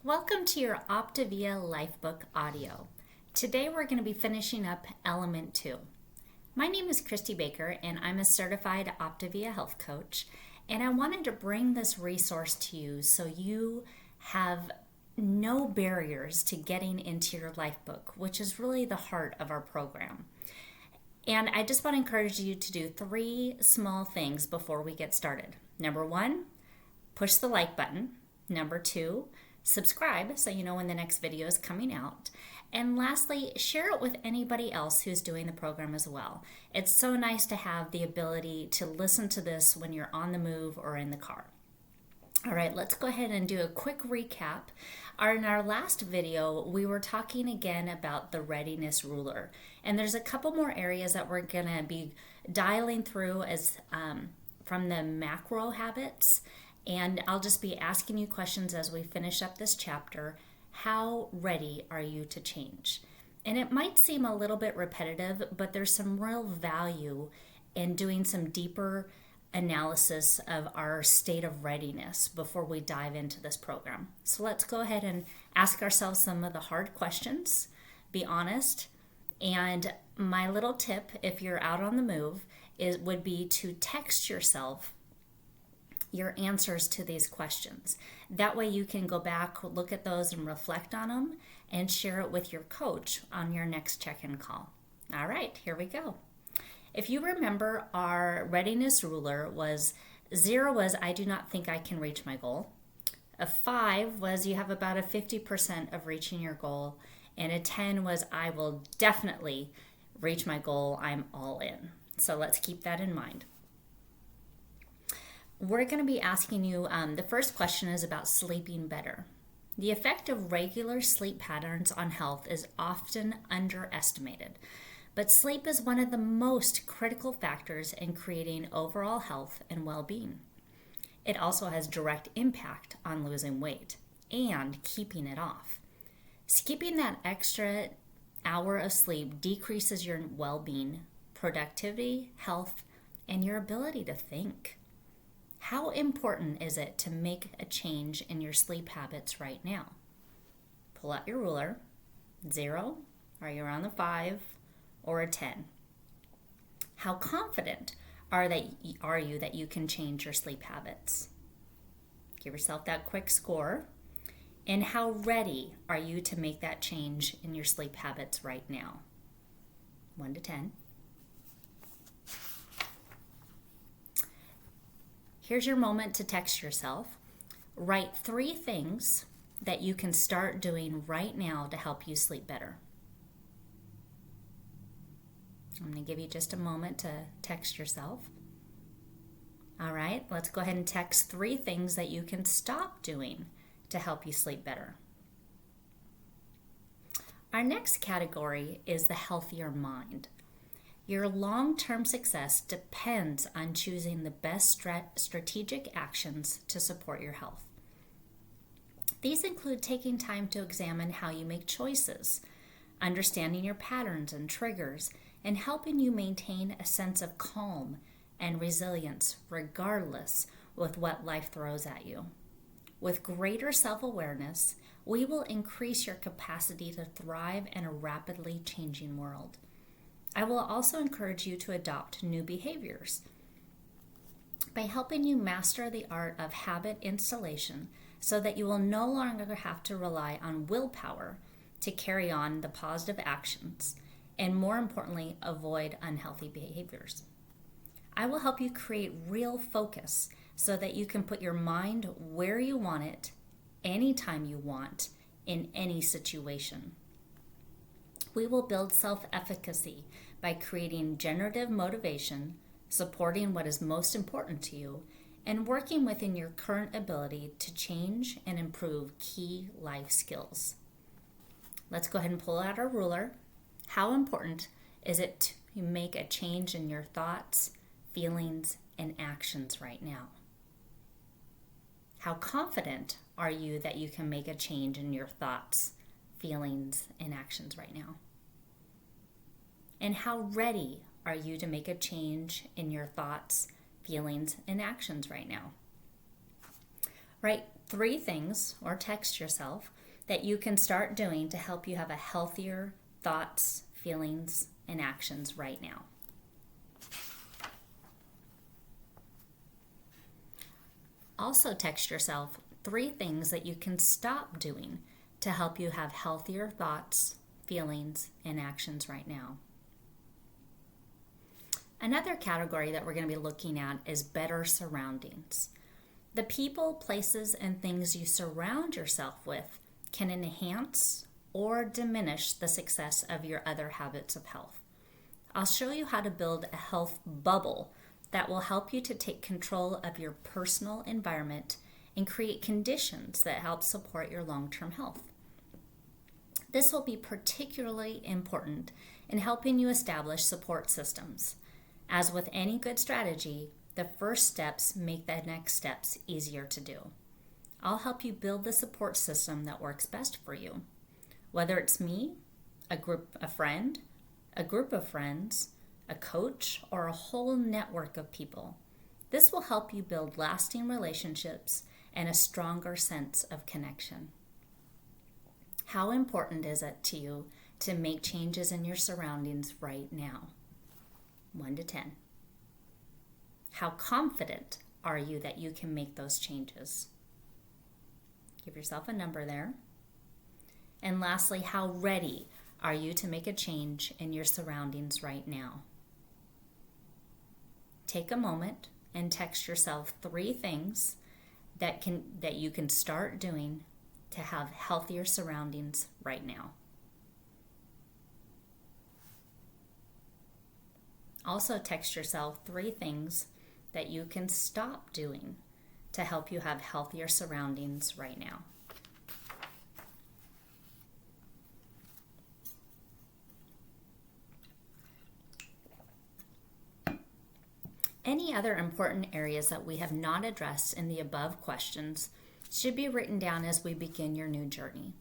Welcome to your Optavia LifeBook audio. Today we're going to be finishing up Element 2. My name is Christie Baker and I'm a certified Optavia health coach, and I wanted to bring this resource to you so you have no barriers to getting into your LifeBook, which is really the heart of our program. And I just want to encourage you to do 3 small things before we get started. Number 1, push the like button. Number 2, subscribe so you know when the next video is coming out. And lastly, share it with anybody else who's doing the program as well. It's so nice to have the ability to listen to this when you're on the move or in the car. All right, let's go ahead and do a quick recap. In our last video, we were talking again about the readiness ruler. And there's a couple more areas that we're going to be dialing through as from the macro habits. And I'll just be asking you questions as we finish up this chapter. How ready are you to change? And it might seem a little bit repetitive, but there's some real value in doing some deeper analysis of our state of readiness before we dive into this program. So let's go ahead and ask ourselves some of the hard questions, be honest. And my little tip, if you're out on the move, would be to text yourself your answers to these questions. That way you can go back, look at those and reflect on them and share it with your coach on your next check-in call. All right, here we go. If you remember, our readiness ruler was 0 was I do not think I can reach my goal. A 5 was you have about a 50% of reaching your goal. And a 10 was I will definitely reach my goal. I'm all in. So let's keep that in mind. We're going to be asking you, the first question is about sleeping better. The effect of regular sleep patterns on health is often underestimated, but sleep is one of the most critical factors in creating overall health and well-being. It also has direct impact on losing weight and keeping it off. Skipping that extra hour of sleep decreases your well-being, productivity, health, and your ability to think. How important is it to make a change in your sleep habits right now? Pull out your ruler. 0, are you around the 5, or a 10? How confident are you that you can change your sleep habits? Give yourself that quick score. And how ready are you to make that change in your sleep habits right now? 1 to 10. Here's your moment to text yourself. Write 3 things that you can start doing right now to help you sleep better. I'm going to give you just a moment to text yourself. All right, let's go ahead and text 3 things that you can stop doing to help you sleep better. Our next category is the healthier mind. Your long-term success depends on choosing the best strategic actions to support your health. These include taking time to examine how you make choices, understanding your patterns and triggers, and helping you maintain a sense of calm and resilience regardless with what life throws at you. With greater self-awareness, we will increase your capacity to thrive in a rapidly changing world. I will also encourage you to adopt new behaviors. By helping you master the art of habit installation so that you will no longer have to rely on willpower to carry on the positive actions and, more importantly, avoid unhealthy behaviors. I will help you create real focus so that you can put your mind where you want it, anytime you want, in any situation. We will build self-efficacy by creating generative motivation, supporting what is most important to you, and working within your current ability to change and improve key life skills. Let's go ahead and pull out our ruler. How important is it to make a change in your thoughts, feelings, and actions right now? How confident are you that you can make a change in your thoughts, feelings, and actions right now? And how ready are you to make a change in your thoughts, feelings, and actions right now? Right? 3 things, or text yourself, that you can start doing to help you have a healthier thoughts, feelings, and actions right now. Also text yourself 3 things that you can stop doing to help you have healthier thoughts, feelings, and actions right now. Another category that we're going to be looking at is better surroundings. The people, places, and things you surround yourself with can enhance or diminish the success of your other habits of health. I'll show you how to build a health bubble that will help you to take control of your personal environment and create conditions that help support your long-term health. This will be particularly important in helping you establish support systems. As with any good strategy, the first steps make the next steps easier to do. I'll help you build the support system that works best for you. Whether it's me, a group of friends, a coach, or a whole network of people. This will help you build lasting relationships and a stronger sense of connection. How important is it to you to make changes in your surroundings right now? 1 to 10. How confident are you that you can make those changes? Give yourself a number there. And lastly, how ready are you to make a change in your surroundings right now? Take a moment and text yourself 3 things that you can start doing to have healthier surroundings right now. Also text yourself 3 things that you can stop doing to help you have healthier surroundings right now. Any other important areas that we have not addressed in the above questions should be written down as we begin your new journey.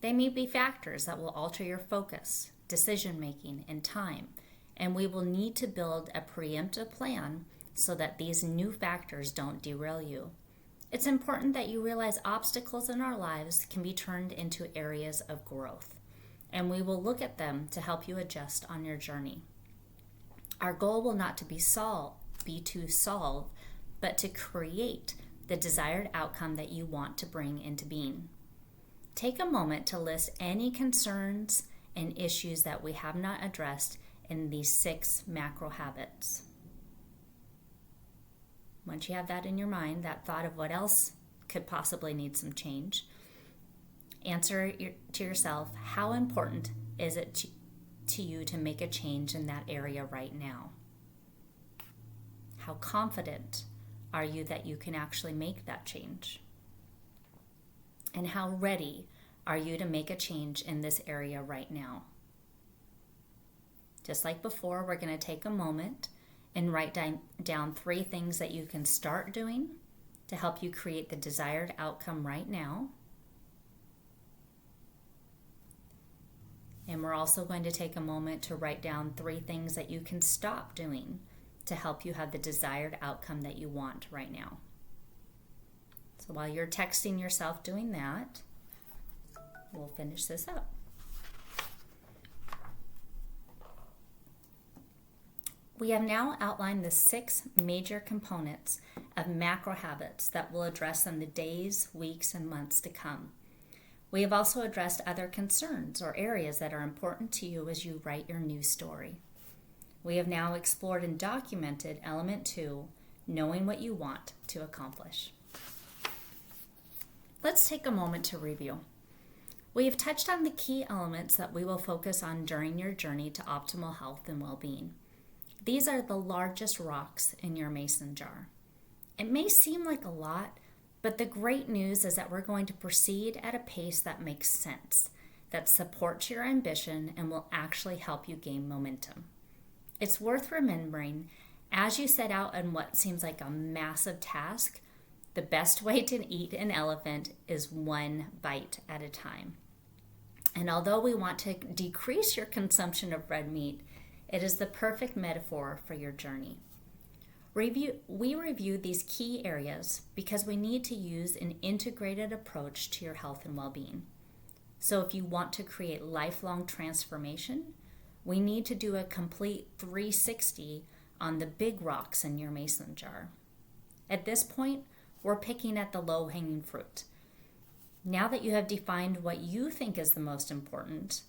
They may be factors that will alter your focus, decision making, and time, and we will need to build a preemptive plan so that these new factors don't derail you. It's important that you realize obstacles in our lives can be turned into areas of growth, and we will look at them to help you adjust on your journey. Our goal will not to be to solve, but to create the desired outcome that you want to bring into being. Take a moment to list any concerns and issues that we have not addressed in these 6 macro habits. Once you have that in your mind, that thought of what else could possibly need some change, answer to yourself, how important is it to you to make a change in that area right now? How confident are you that you can actually make that change? And how ready are you to make a change in this area right now? Just like before, we're going to take a moment and write down 3 things that you can start doing to help you create the desired outcome right now. And we're also going to take a moment to write down 3 things that you can stop doing to help you have the desired outcome that you want right now. So while you're texting yourself doing that, we'll finish this up. We have now outlined the 6 major components of macro habits that we'll address in the days, weeks, and months to come. We have also addressed other concerns or areas that are important to you as you write your new story. We have now explored and documented element 2, knowing what you want to accomplish. Let's take a moment to review. We have touched on the key elements that we will focus on during your journey to optimal health and well-being. These are the largest rocks in your mason jar. It may seem like a lot, but the great news is that we're going to proceed at a pace that makes sense, that supports your ambition and will actually help you gain momentum. It's worth remembering, as you set out on what seems like a massive task, the best way to eat an elephant is 1 bite at a time. And although we want to decrease your consumption of red meat, it is the perfect metaphor for your journey. We review these key areas because we need to use an integrated approach to your health and well-being. So if you want to create lifelong transformation, we need to do a complete 360 on the big rocks in your mason jar. At this point, we're picking at the low-hanging fruit. Now that you have defined what you think is the most important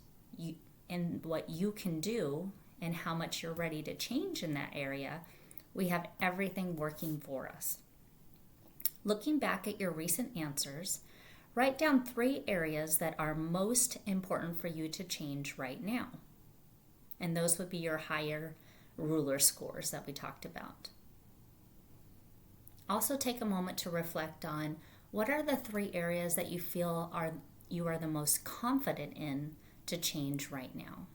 and what you can do and how much you're ready to change in that area, we have everything working for us. Looking back at your recent answers, write down 3 areas that are most important for you to change right now. And those would be your higher ruler scores that we talked about. Also take a moment to reflect on what are the 3 areas that you feel you are the most confident in to change right now.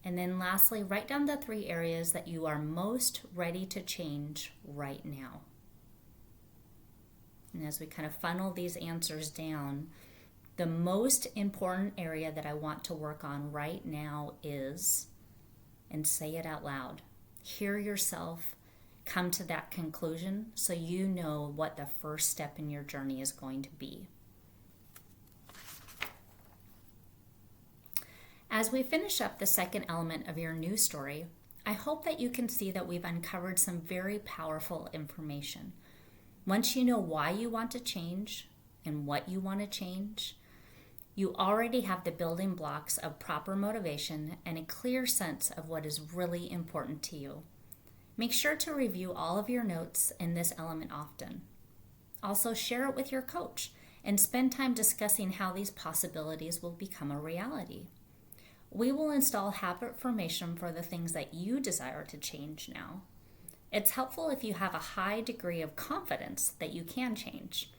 And then lastly, write down the 3 areas that you are most ready to change right now. And as we kind of funnel these answers down, the most important area that I want to work on right now is, and say it out loud, hear yourself come to that conclusion so you know what the first step in your journey is going to be. As we finish up the second element of your new story, I hope that you can see that we've uncovered some very powerful information. Once you know why you want to change and what you want to change, you already have the building blocks of proper motivation and a clear sense of what is really important to you. Make sure to review all of your notes in this element often. Also, share it with your coach and spend time discussing how these possibilities will become a reality. We will install habit formation for the things that you desire to change now. It's helpful if you have a high degree of confidence that you can change.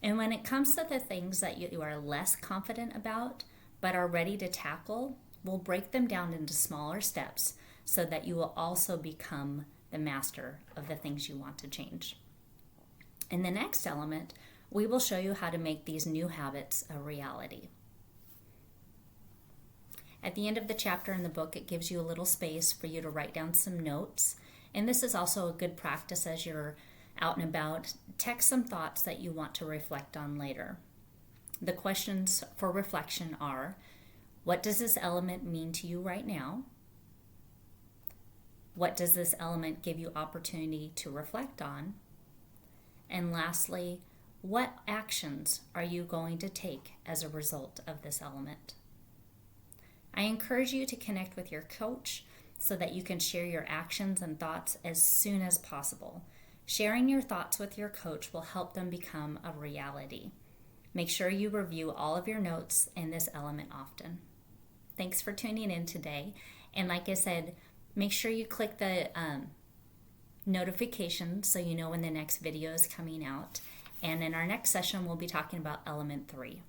And when it comes to the things that you are less confident about but are ready to tackle, we'll break them down into smaller steps so that you will also become the master of the things you want to change. In the next element, we will show you how to make these new habits a reality. At the end of the chapter in the book, it gives you a little space for you to write down some notes. And this is also a good practice as you're out and about. Text some thoughts that you want to reflect on later. The questions for reflection are, what does this element mean to you right now? What does this element give you opportunity to reflect on? And lastly, what actions are you going to take as a result of this element? I encourage you to connect with your coach so that you can share your actions and thoughts as soon as possible. Sharing your thoughts with your coach will help them become a reality. Make sure you review all of your notes in this element often. Thanks for tuning in today. And like I said, make sure you click the notification so you know when the next video is coming out. And in our next session, we'll be talking about element 3.